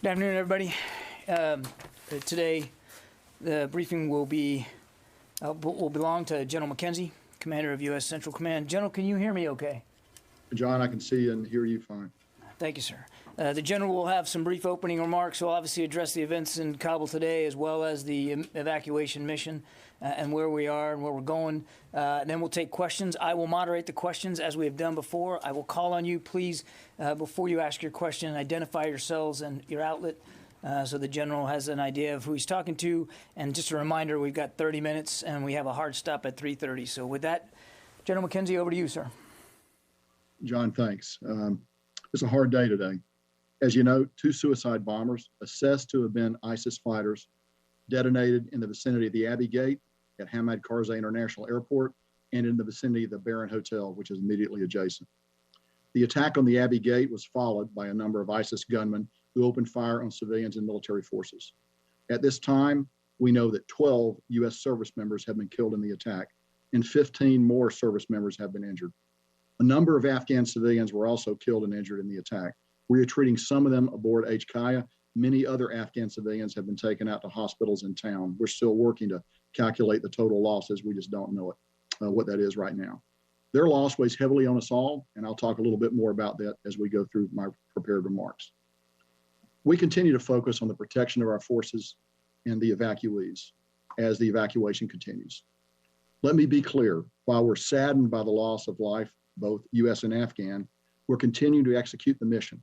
Good afternoon, everybody. Today, the briefing will belong to General McKenzie, Commander of U.S. Central Command. General, can you hear me okay? John, I can see and hear you fine. Thank you, sir. The General will have some brief opening remarks. He'll obviously address the events in Kabul today, as well as the evacuation mission and where we are and where we're going. Then we'll take questions. I will moderate the questions as we have done before. I will call on you. Please, before you ask your question, identify yourselves and your outlet so the General has an idea of who he's talking to. And just a reminder, we've got 30 minutes and we have a hard stop at 3:30. So with that, General McKenzie, over to you, sir. John, thanks. It's a hard day today. As you know, 2 suicide bombers assessed to have been ISIS fighters detonated in the vicinity of the Abbey Gate at Hamad Karzai International Airport and in the vicinity of the Baron Hotel, which is immediately adjacent. The attack on the Abbey Gate was followed by a number of ISIS gunmen who opened fire on civilians and military forces. At this time, we know that 12 U.S. service members have been killed in the attack and 15 more service members have been injured. A number of Afghan civilians were also killed and injured in the attack. We are treating some of them aboard HKIA. Many other Afghan civilians have been taken out to hospitals in town. We're still working to calculate the total losses. We just don't know what that is right now. Their loss weighs heavily on us all, and I'll talk a little bit more about that as we go through my prepared remarks. We continue to focus on the protection of our forces and the evacuees as the evacuation continues. Let me be clear, while we're saddened by the loss of life, both U.S. and Afghan, we're continuing to execute the mission.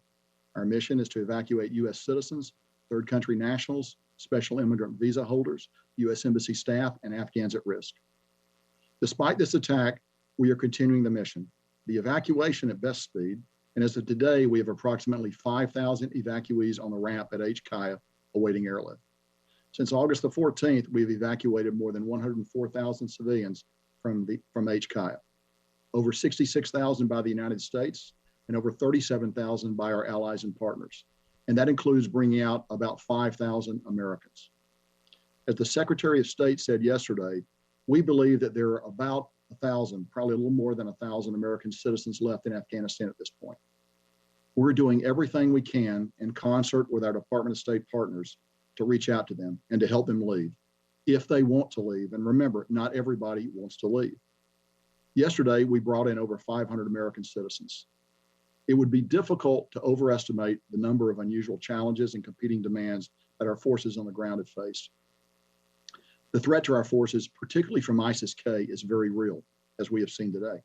Our mission is to evacuate U.S. citizens, third country nationals, special immigrant visa holders, U.S. Embassy staff, and Afghans at risk. Despite this attack, we are continuing the mission. The evacuation at best speed, and as of today, we have approximately 5,000 evacuees on the ramp at HKIA awaiting airlift. Since August the 14th, we've evacuated more than 104,000 civilians from HKIA, over 66,000 by the United States, and over 37,000 by our allies and partners. And that includes bringing out about 5,000 Americans. As the Secretary of State said yesterday, we believe that there are about 1,000, probably a little more than 1,000 American citizens left in Afghanistan at this point. We're doing everything we can in concert with our Department of State partners to reach out to them and to help them leave if they want to leave. And remember, not everybody wants to leave. Yesterday, we brought in over 500 American citizens. It would be difficult to overestimate the number of unusual challenges and competing demands that our forces on the ground have faced. The threat to our forces, particularly from ISIS-K, is very real, as we have seen today.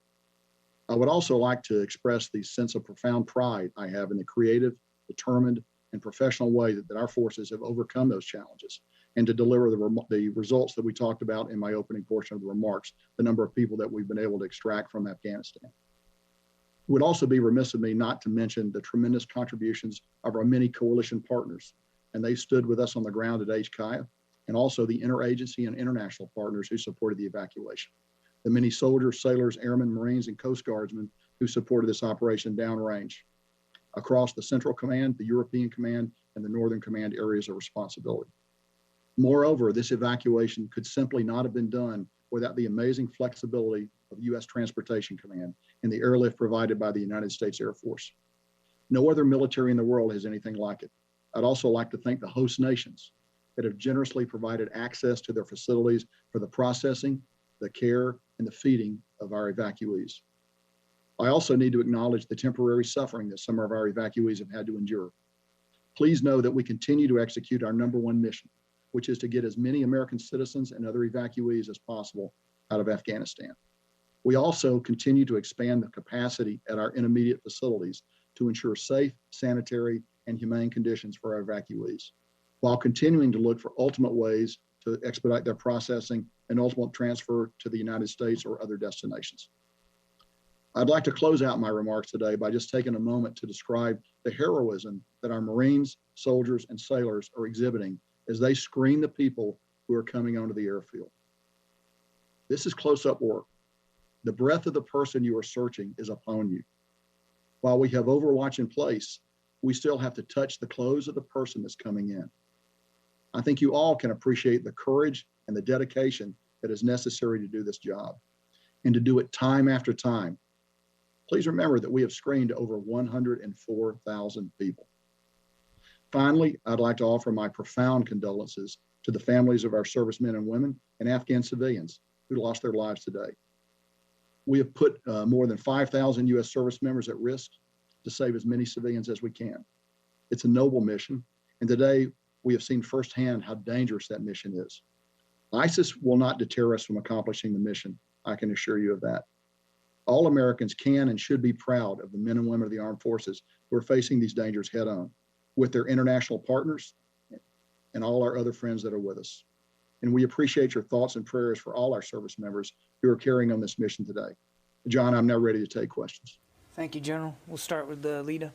I would also like to express the sense of profound pride I have in the creative, determined, and professional way that our forces have overcome those challenges and to deliver the results that we talked about in my opening portion of the remarks, the number of people that we've been able to extract from Afghanistan. It would also be remiss of me not to mention the tremendous contributions of our many coalition partners, and they stood with us on the ground at HKIA, and also the interagency and international partners who supported the evacuation. The many soldiers, sailors, airmen, Marines, and Coast Guardsmen who supported this operation downrange across the Central Command, the European Command, and the Northern Command areas of responsibility. Moreover, this evacuation could simply not have been done without the amazing flexibility of U.S. Transportation Command and the airlift provided by the United States Air Force. No other military in the world has anything like it. I'd also like to thank the host nations that have generously provided access to their facilities for the processing, the care, and the feeding of our evacuees. I also need to acknowledge the temporary suffering that some of our evacuees have had to endure. Please know that we continue to execute our number one mission, which is to get as many American citizens and other evacuees as possible out of Afghanistan. We also continue to expand the capacity at our intermediate facilities to ensure safe, sanitary, and humane conditions for our evacuees, while continuing to look for ultimate ways to expedite their processing and ultimate transfer to the United States or other destinations. I'd like to close out my remarks today by just taking a moment to describe the heroism that our Marines, soldiers, and sailors are exhibiting as they screen the people who are coming onto the airfield. This is close-up work. The breath of the person you are searching is upon you. While we have Overwatch in place, we still have to touch the clothes of the person that's coming in. I think you all can appreciate the courage and the dedication that is necessary to do this job and to do it time after time. Please remember that we have screened over 104,000 people. Finally, I'd like to offer my profound condolences to the families of our servicemen and women and Afghan civilians who lost their lives today. We have put more than 5,000 U.S. service members at risk to save as many civilians as we can. It's a noble mission, and today we have seen firsthand how dangerous that mission is. ISIS will not deter us from accomplishing the mission, I can assure you of that. All Americans can and should be proud of the men and women of the armed forces who are facing these dangers head on, with their international partners and all our other friends that are with us. And we appreciate your thoughts and prayers for all our service members who are carrying on this mission today. John, I'm now ready to take questions. Thank you, General. We'll start with Lita.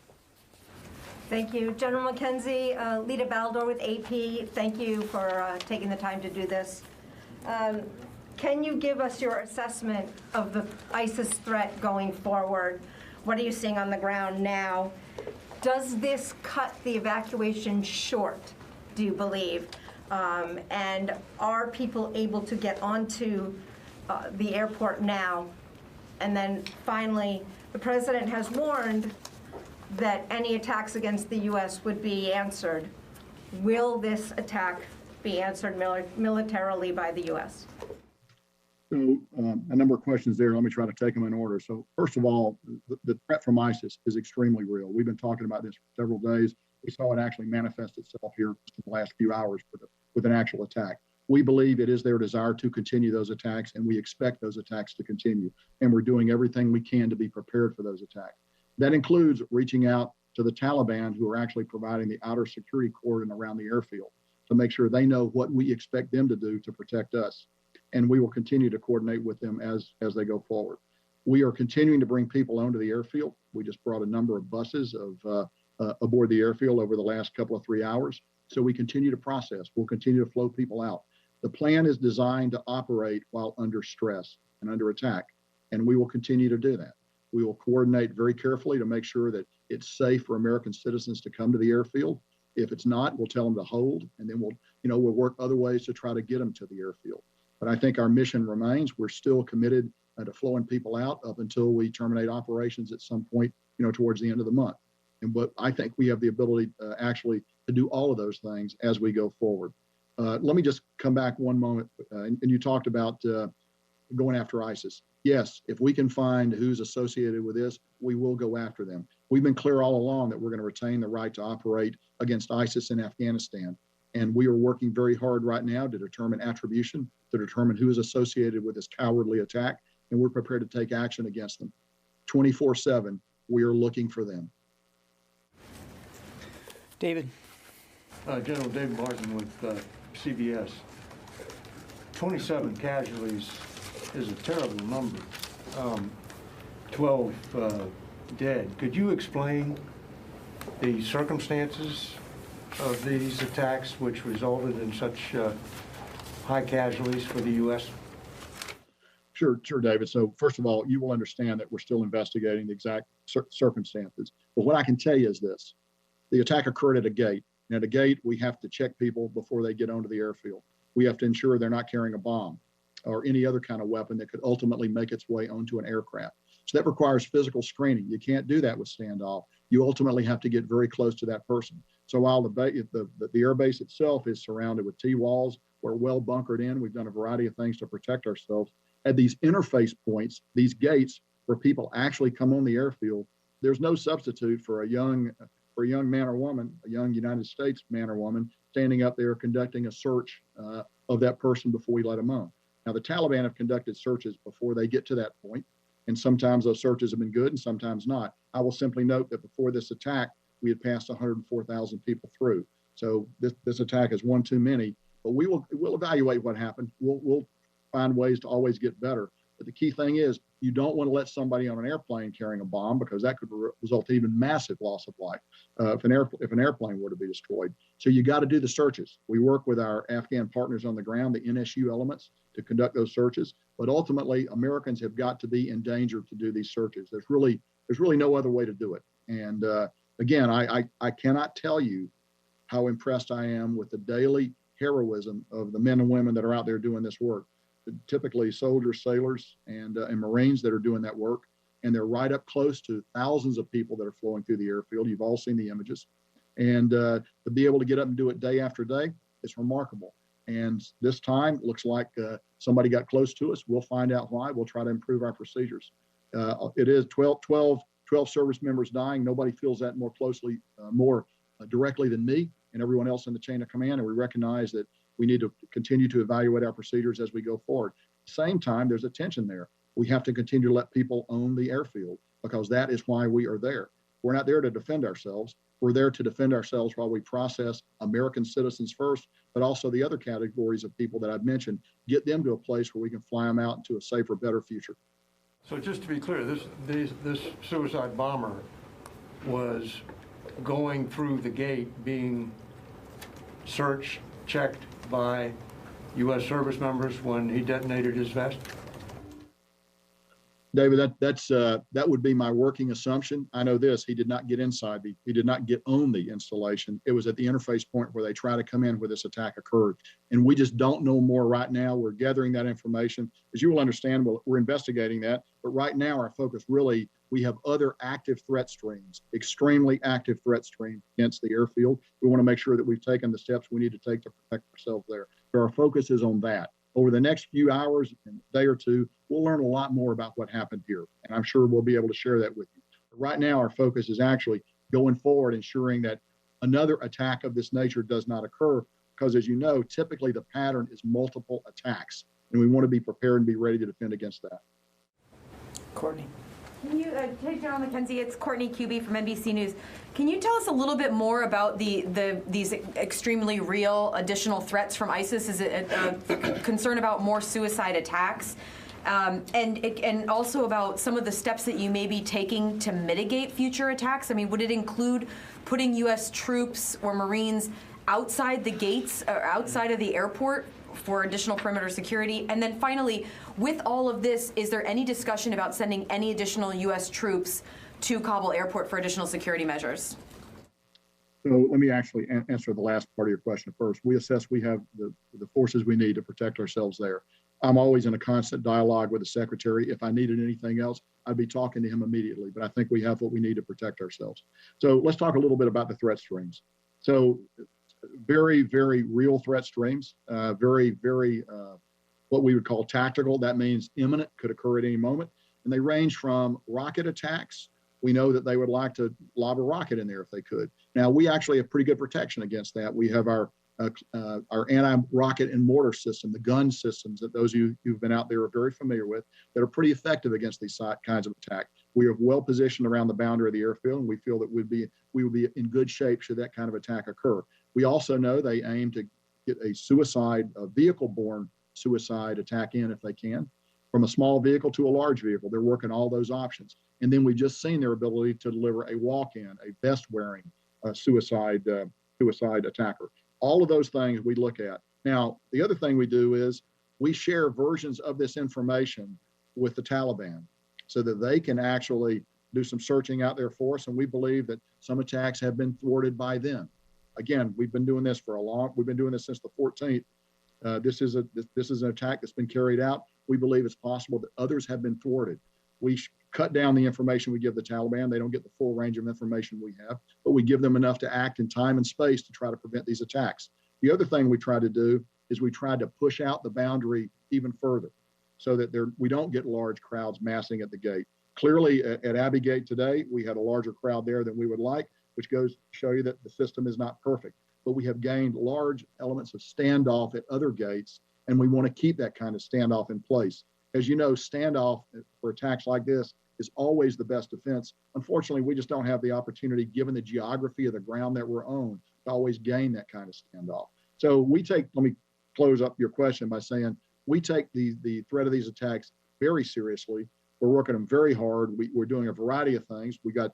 Thank you. General McKenzie, Lita Baldor with AP, thank you for taking the time to do this. Can you give us your assessment of the ISIS threat going forward? What are you seeing on the ground now? Does this cut the evacuation short, do you believe? And are people able to get onto the airport now? And then finally, the president has warned that any attacks against the U.S. would be answered. Will this attack be answered militarily by the U.S.? So a number of questions there. Let me try to take them in order. So first of all, the threat from ISIS is extremely real. We've been talking about this for several days. We saw it actually manifest itself here in the last few hours with an actual attack. We believe it is their desire to continue those attacks, and we expect those attacks to continue. And we're doing everything we can to be prepared for those attacks. That includes reaching out to the Taliban, who are actually providing the outer security cordon around the airfield to make sure they know what we expect them to do to protect us. And we will continue to coordinate with them as they go forward. We are continuing to bring people onto the airfield. We just brought a number of buses aboard the airfield over the last couple of 3 hours. So we continue to process. We'll continue to flow people out. The plan is designed to operate while under stress and under attack, and we will continue to do that. We will coordinate very carefully to make sure that it's safe for American citizens to come to the airfield. If it's not, we'll tell them to hold, and then we'll work other ways to try to get them to the airfield. But I think our mission remains. We're still committed to flowing people out up until we terminate operations at some point, towards the end of the month. But I think we have the ability actually to do all of those things as we go forward. Let me just come back one moment. And you talked about going after ISIS. Yes, if we can find who's associated with this, we will go after them. We've been clear all along that we're going to retain the right to operate against ISIS in Afghanistan. And we are working very hard right now to determine attribution, to determine who is associated with this cowardly attack. And we're prepared to take action against them. 24/7, we are looking for them. David. General David Martin with CBS. 27 casualties is a terrible number. 12 dead. Could you explain the circumstances of these attacks which resulted in such high casualties for the U.S.? Sure, David. So first of all, you will understand that we're still investigating the exact circumstances. But what I can tell you is this. The attack occurred at a gate. And at a gate, we have to check people before they get onto the airfield. We have to ensure they're not carrying a bomb or any other kind of weapon that could ultimately make its way onto an aircraft. So that requires physical screening. You can't do that with standoff. You ultimately have to get very close to that person. So while the airbase itself is surrounded with T-walls, we're well bunkered in. We've done a variety of things to protect ourselves. At these interface points, these gates where people actually come on the airfield, there's no substitute for a young man or woman, a young United States man or woman, standing up there conducting a search of that person before we let them on. Now, the Taliban have conducted searches before they get to that point, and sometimes those searches have been good and sometimes not. I will simply note that before this attack, we had passed 104,000 people through. So this attack is one too many, but we'll evaluate what happened. We'll find ways to always get better. But the key thing is you don't want to let somebody on an airplane carrying a bomb, because that could result in even massive loss of life if an airplane were to be destroyed. So you got to do the searches. We work with our Afghan partners on the ground, the NSU elements, to conduct those searches. But ultimately, Americans have got to be in danger to do these searches. There's really no other way to do it. And again, I cannot tell you how impressed I am with the daily heroism of the men and women that are out there doing this work. Typically soldiers, sailors, and Marines that are doing that work. And they're right up close to thousands of people that are flowing through the airfield. You've all seen the images. And to be able to get up and do it day after day, it's remarkable. And this time, looks like somebody got close to us. We'll find out why. We'll try to improve our procedures. It is 12 service members dying. Nobody feels that more closely, more directly than me and everyone else in the chain of command. And we recognize that we need to continue to evaluate our procedures as we go forward. At the same time, there's a tension there. We have to continue to let people own the airfield because that is why we are there. We're not there to defend ourselves. We're there to defend ourselves while we process American citizens first, but also the other categories of people that I've mentioned, get them to a place where we can fly them out into a safer, better future. So just to be clear, this suicide bomber was going through the gate, being searched, checked by U.S. service members when he detonated his vest? David, that would be my working assumption. I know this, he did not get inside, he did not get on the installation. It was at the interface point where they try to come in where this attack occurred. And we just don't know more right now. We're gathering that information. As you will understand, we're investigating that. But right now, our focus really, we have other active threat streams, extremely active threat stream against the airfield. We want to make sure that we've taken the steps we need to take to protect ourselves there. So our focus is on that. Over the next few hours and a day or two, we'll learn a lot more about what happened here. And I'm sure we'll be able to share that with you. But right now, our focus is actually going forward, ensuring that another attack of this nature does not occur. Because as you know, typically the pattern is multiple attacks. And we want to be prepared and be ready to defend against that. Courtney. Can you, hey, General McKenzie, it's Courtney Kube from NBC News. Can you tell us a little bit more about these extremely real additional threats from ISIS? Is it a concern about more suicide attacks? And also about some of the steps that you may be taking to mitigate future attacks? I mean, would it include putting U.S. troops or Marines outside the gates or outside of the airport for additional perimeter security? And then finally, with all of this, is there any discussion about sending any additional U.S. troops to Kabul airport for additional security measures? So let me actually answer the last part of your question first. We assess we have the forces we need to protect ourselves there. I'm always in a constant dialogue with the secretary. If I needed anything else, I'd be talking to him immediately, but I think we have what we need to protect ourselves. So let's talk a little bit about the threat streams. So very, very real threat streams, very, what we would call tactical. That means imminent, could occur at any moment. And they range from rocket attacks. We know that they would like to lob a rocket in there if they could. Now, we actually have pretty good protection against that. We have our anti-rocket and mortar system, the gun systems that those of you who've been out there are very familiar with, that are pretty effective against these kinds of attack. We are well positioned around the boundary of the airfield, and we feel that we would be in good shape should that kind of attack occur. We also know they aim to get a vehicle-borne suicide attack in if they can, from a small vehicle to a large vehicle. They're working all those options. And then we've just seen their ability to deliver a walk-in, a vest-wearing suicide attacker. All of those things we look at. Now, the other thing we do is we share versions of this information with the Taliban so that they can actually do some searching out there for us. And we believe that some attacks have been thwarted by them. Again, we've been doing this we've been doing this since the 14th. This is an attack that's been carried out. We believe it's possible that others have been thwarted. We cut down the information we give the Taliban. They don't get the full range of information we have, but we give them enough to act in time and space to try to prevent these attacks. The other thing we try to do is we try to push out the boundary even further so that we don't get large crowds massing at the gate. Clearly at Abbey Gate today, we had a larger crowd there than we would like, which goes to show you that the system is not perfect. But we have gained large elements of standoff at other gates, and we want to keep that kind of standoff in place. As you know, standoff for attacks like this is always the best defense. Unfortunately, we just don't have the opportunity, given the geography of the ground that we're on, to always gain that kind of standoff. So let me close up your question by saying, we take the threat of these attacks very seriously. We're working them very hard. We're doing a variety of things. We got,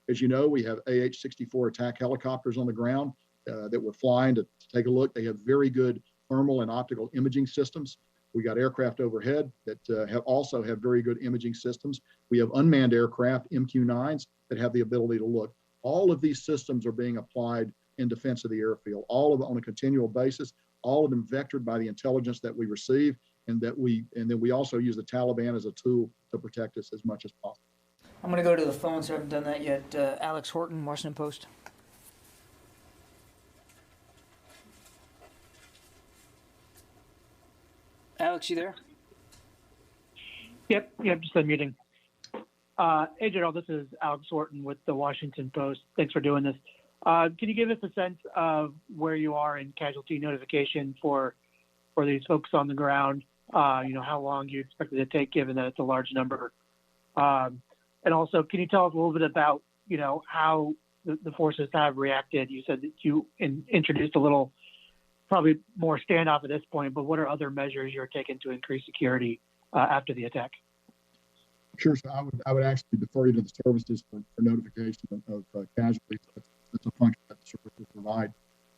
as you know, we have AH-64 attack helicopters on the ground that we're flying to take a look. They have very good thermal and optical imaging systems. We got aircraft overhead that also have very good imaging systems. We have unmanned aircraft, MQ-9s, that have the ability to look. All of these systems are being applied in defense of the airfield, all of it on a continual basis, all of them vectored by the intelligence that we receive, and then we also use the Taliban as a tool to protect us as much as possible. I'm going to go to the phone, so I haven't done that yet. Alex Horton, Washington Post. Alex, you there? Yep, just unmuting. Hey, General, this is Alex Orton with the Washington Post. Thanks for doing this. Can you give us a sense of where you are in casualty notification for these folks on the ground? How long you expect it to take, given that it's a large number? And also, can you tell us a little bit about, how the forces have reacted? You said that you introduced a little, probably more standoff at this point, but what are other measures you're taking to increase security after the attack? Sure. So I would actually defer you to the services for notification of casualties. That's a function that the services provide.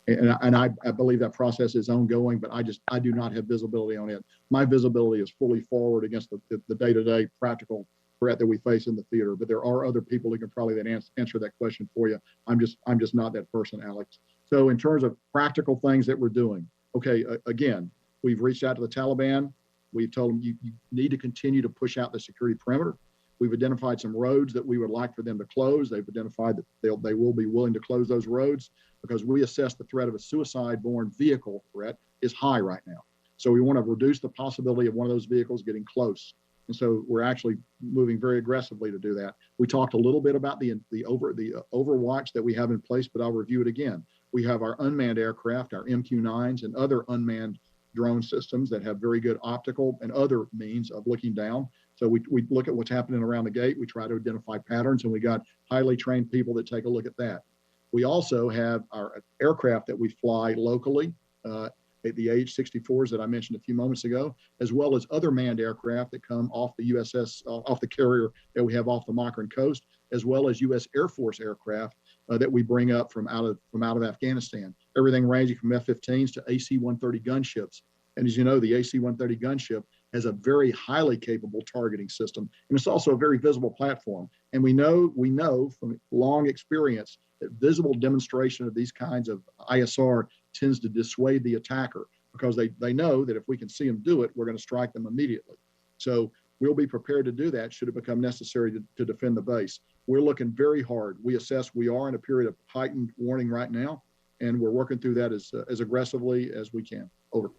And I believe that process is ongoing, but I do not have visibility on it. My visibility is fully forward against the day-to-day practical threat that we face in the theater. But there are other people who can probably then answer that question for you. I'm just not that person, Alex. So in terms of practical things that we're doing, okay, again, we've reached out to the Taliban. We've told them you need to continue to push out the security perimeter. We've identified some roads that we would like for them to close. They've identified that they will be willing to close those roads because we assess the threat of a suicide-borne vehicle threat is high right now. So we want to reduce the possibility of one of those vehicles getting close. And so we're actually moving very aggressively to do that. We talked a little bit about the Overwatch that we have in place, but I'll review it again. We have our unmanned aircraft, our MQ-9s, and other unmanned drone systems that have very good optical and other means of looking down. So we look at what's happening around the gate. We try to identify patterns, and we got highly trained people that take a look at that. We also have our aircraft that we fly locally, the AH-64s that I mentioned a few moments ago, as well as other manned aircraft that come off the USS, off the carrier that we have off the Makran coast, as well as U.S. Air Force aircraft that we bring up from out of Afghanistan. Everything ranging from F-15s to AC-130 gunships. And as you know, the AC-130 gunship has a very highly capable targeting system, and it's also a very visible platform. And we know from long experience that visible demonstration of these kinds of ISR tends to dissuade the attacker because they know that if we can see them do it, we're going to strike them immediately. So we'll be prepared to do that should it become necessary to defend the base. We're looking very hard. We assess we are in a period of heightened warning right now, and we're working through that as aggressively as we can. Over.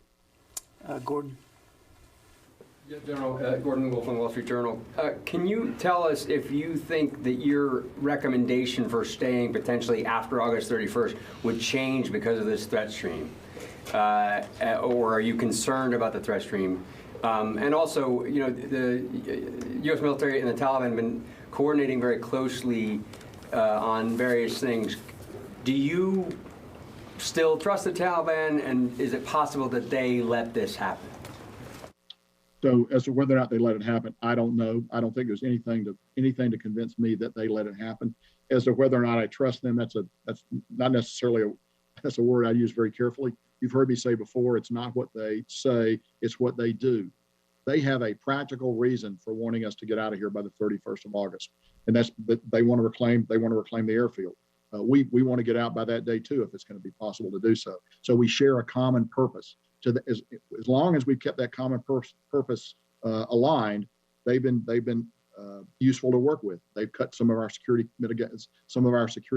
Gordon. Yeah, General, Gordon Wolf from Wall Street Journal. Can you tell us if you think that your recommendation for staying potentially after August 31st would change because of this threat stream? Or are you concerned about the threat stream? And also, the U.S. military and the Taliban have been coordinating very closely on various things. Do you still trust the Taliban, and is it possible that they let this happen? So as to whether or not they let it happen, I don't know. I don't think there's anything to convince me that they let it happen. As to whether or not I trust them, that's not necessarily that's a word I use very carefully. You've heard me say before, it's not what they say, it's what they do. They have a practical reason for wanting us to get out of here by the 31st of August, and that's that they want to reclaim the airfield. We want to get out by that day too, if it's going to be possible to do so. So we share a common purpose. As long as we've kept that common purpose aligned, they've been useful to work with. They've cut some of our security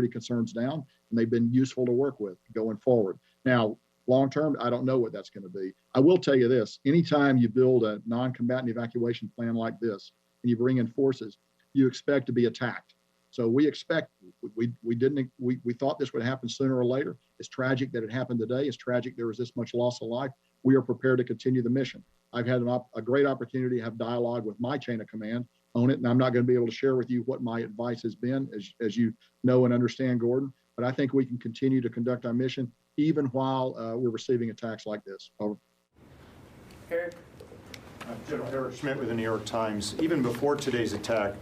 concerns down, and they've been useful to work with going forward. Now, long term, I don't know what that's going to be. I will tell you this: anytime you build a non-combatant evacuation plan like this, and you bring in forces, you expect to be attacked. So we expect, we thought this would happen sooner or later. It's tragic that it happened today. It's tragic there was this much loss of life. We are prepared to continue the mission. I've had a great opportunity to have dialogue with my chain of command on it, and I'm not going to be able to share with you what my advice has been, as you know and understand, Gordon. But I think we can continue to conduct our mission even while we're receiving attacks like this. Over. Eric? General Eric Schmidt with the New York Times. Even before today's attack,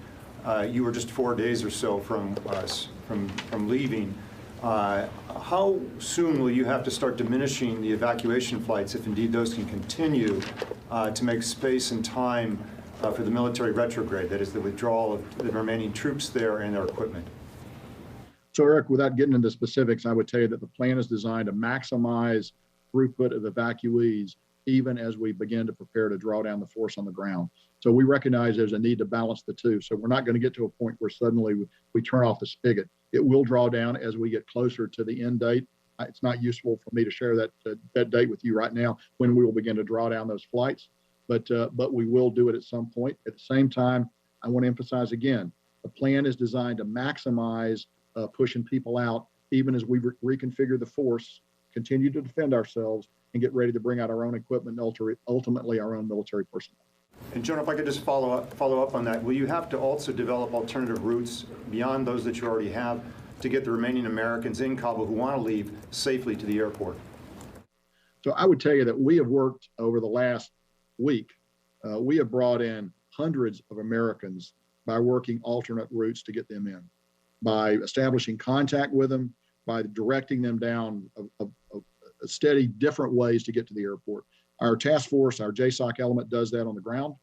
you were just 4 days or so from leaving. How soon will you have to start diminishing the evacuation flights, if indeed those can continue, to make space and time for the military retrograde, that is the withdrawal of the remaining troops there and their equipment? So Eric, without getting into specifics, I would tell you that the plan is designed to maximize throughput of evacuees even as we begin to prepare to draw down the force on the ground. So we recognize there's a need to balance the two. So we're not going to get to a point where suddenly we turn off the spigot. It will draw down as we get closer to the end date. It's not useful for me to share that date with you right now when we will begin to draw down those flights. but we will do it at some point. At the same time, I want to emphasize again, the plan is designed to maximize pushing people out, even as we reconfigure the force, continue to defend ourselves, and get ready to bring out our own equipment and ultimately our own military personnel. And General, if I could just follow up on that, will you have to also develop alternative routes beyond those that you already have to get the remaining Americans in Kabul who want to leave safely to the airport? So I would tell you that we have worked over the last week. We have brought in hundreds of Americans by working alternate routes to get them in, by establishing contact with them, by directing them down a steady different ways to get to the airport. Our task force, our JSOC element, does that on the ground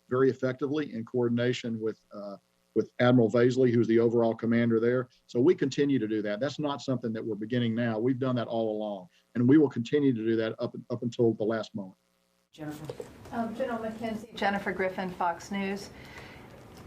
very effectively in coordination with Admiral Vaisley, who's the overall commander there. So we continue to do that. That's not something that we're beginning now. We've done that all along, and we will continue to do that up until the last moment. Jennifer. General McKenzie, Jennifer Griffin, Fox News.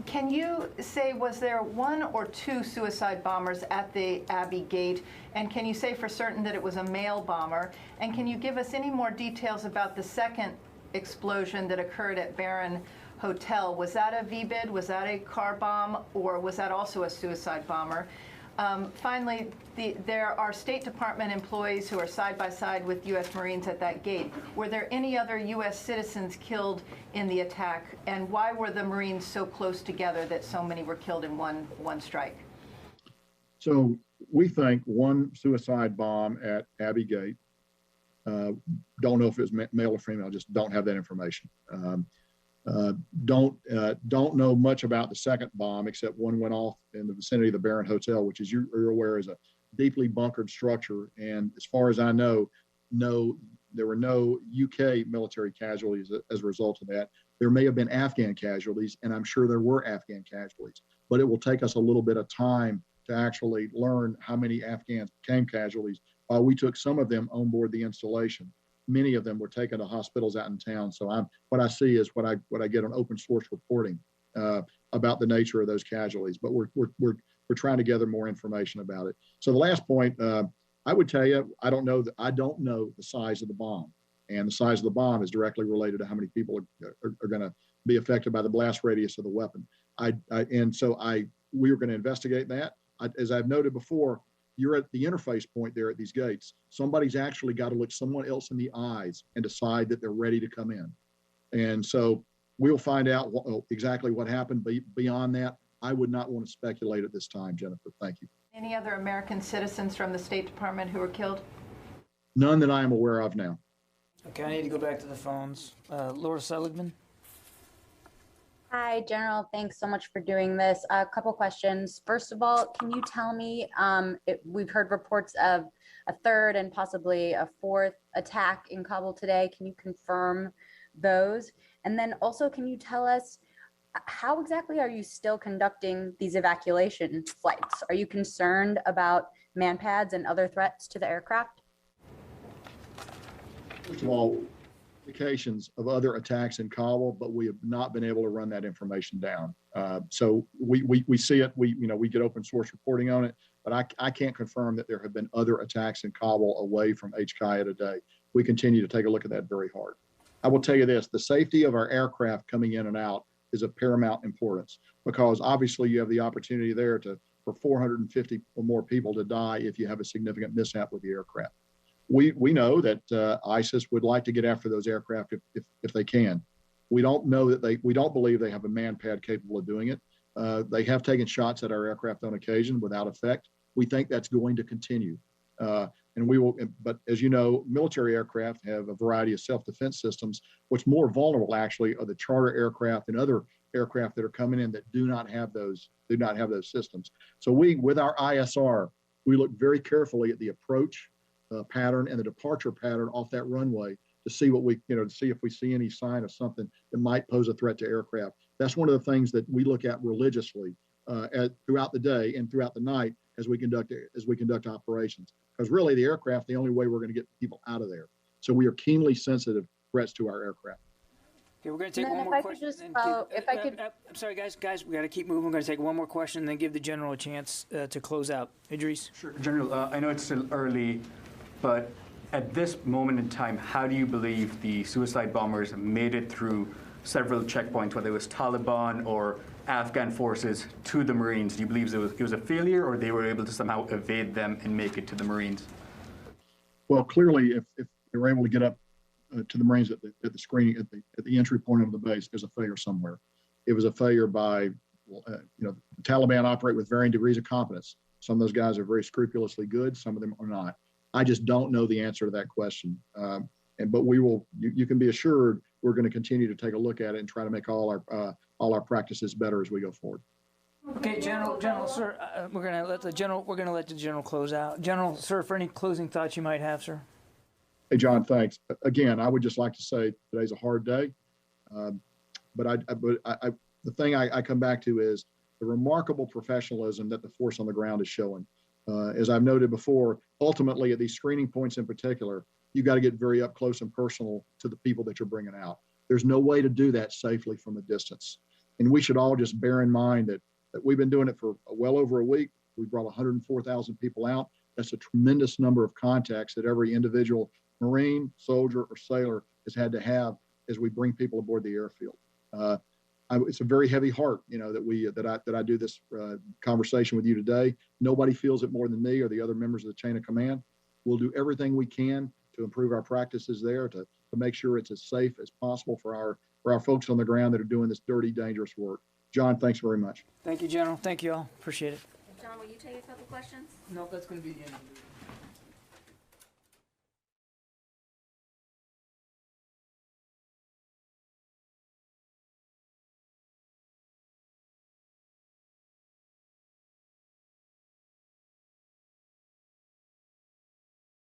Can you say, was there one or two suicide bombers at the Abbey Gate? And can you say for certain that it was a male bomber? And can you give us any more details about the second explosion that occurred at Barron Hotel? Was that a VBIED? Was that a car bomb? Or was that also a suicide bomber? Finally, there are State Department employees who are side by side with U.S. Marines at that gate. Were there any other U.S. citizens killed in the attack? And why were the Marines so close together that so many were killed in one strike? So we think one suicide bomb at Abbey Gate. Don't know if it was male or female. Just don't have that information. Don't know much about the second bomb, except one went off in the vicinity of the Barron Hotel, which, as you're aware, is a deeply bunkered structure. And as far as I know, there were no UK military casualties as a result of that. There may have been Afghan casualties, and I'm sure there were Afghan casualties. But it will take us a little bit of time to actually learn how many Afghans became casualties. While we took some of them on board the installation, many of them were taken to hospitals out in town. So what I see is what I get on open source reporting about the nature of those casualties. But we're trying to gather more information about it. So the last point, I would tell you, I don't know the size of the bomb, and the size of the bomb is directly related to how many people are going to be affected by the blast radius of the weapon. We are going to investigate that. As I've noted before, you're at the interface point there at these gates. Somebody's actually got to look someone else in the eyes and decide that they're ready to come in. And so we'll find out exactly what happened. But beyond that, I would not want to speculate at this time, Jennifer. Thank you. Any other American citizens from the State Department who were killed? None that I am aware of now. Okay, I need to go back to the phones. Laura Seligman. Hi, General. Thanks so much for doing this. A couple questions. First of all, can you tell me, we've heard reports of a third and possibly a fourth attack in Kabul today. Can you confirm those? And then also, can you tell us how exactly are you still conducting these evacuation flights? Are you concerned about manpads and other threats to the aircraft? First of all, indications of other attacks in Kabul, but we have not been able to run that information down. So we see it. We get open source reporting on it, but I can't confirm that there have been other attacks in Kabul away from HKIA today. We continue to take a look at that very hard. I will tell you this: the safety of our aircraft coming in and out is of paramount importance, because obviously you have the opportunity there for 450 or more people to die if you have a significant mishap with the aircraft. We know that ISIS would like to get after those aircraft if they can. We don't know that we don't believe they have a manpad capable of doing it. They have taken shots at our aircraft on occasion without effect. We think that's going to continue. And we will, but as you know, military aircraft have a variety of self-defense systems. What's more vulnerable actually are the charter aircraft and other aircraft that are coming in that do not have those systems. So with our ISR, we look very carefully at the approach pattern and the departure pattern off that runway to see to see if we see any sign of something that might pose a threat to aircraft. That's one of the things that we look at religiously throughout the day and throughout the night as we conduct operations. Because really, the aircraft, the only way we're going to get people out of there. So we are keenly sensitive threats to our aircraft. Okay, we're going to take one more question. I'm sorry, guys, we got to keep moving. We're going to take one more question and then give the general a chance to close out. Idris. Sure, General. I know it's still early, but At this moment in time, how do you believe the suicide bombers made it through several checkpoints, whether it was Taliban or Afghan forces, to the Marines? Do you believe it was a failure, or they were able to somehow evade them and make it to the Marines? Well, clearly, if they were able to get up to the Marines at the screening at the entry point of the base, there's a failure somewhere. It was a failure by, the Taliban operate with varying degrees of competence. Some of those guys are very scrupulously good. Some of them are not. I just don't know the answer to that question. But we will. You can be assured we're going to continue to take a look at it and try to make all our practices better as we go forward. Okay, General, sir, we're going to let the general close out. General, sir, for any closing thoughts you might have, sir. Hey, John, thanks. Again, I would just like to say today's a hard day. But the thing I come back to is the remarkable professionalism that the force on the ground is showing. As I've noted before, ultimately at these screening points in particular, you've got to get very up close and personal to the people that you're bringing out. There's no way to do that safely from a distance. And we should all just bear in mind that we've been doing it for well over a week. We brought 104,000 people out. That's a tremendous number of contacts that every individual Marine, soldier, or sailor has had to have as we bring people aboard the airfield. It's a very heavy heart, that I do this conversation with you today. Nobody feels it more than me or the other members of the chain of command. We'll do everything we can to improve our practices there, to make sure it's as safe as possible for our folks on the ground that are doing this dirty, dangerous work. John, thanks very much. Thank you, General. Thank you all. Appreciate it. John, will you take a couple questions? No, that's going to be the end of it.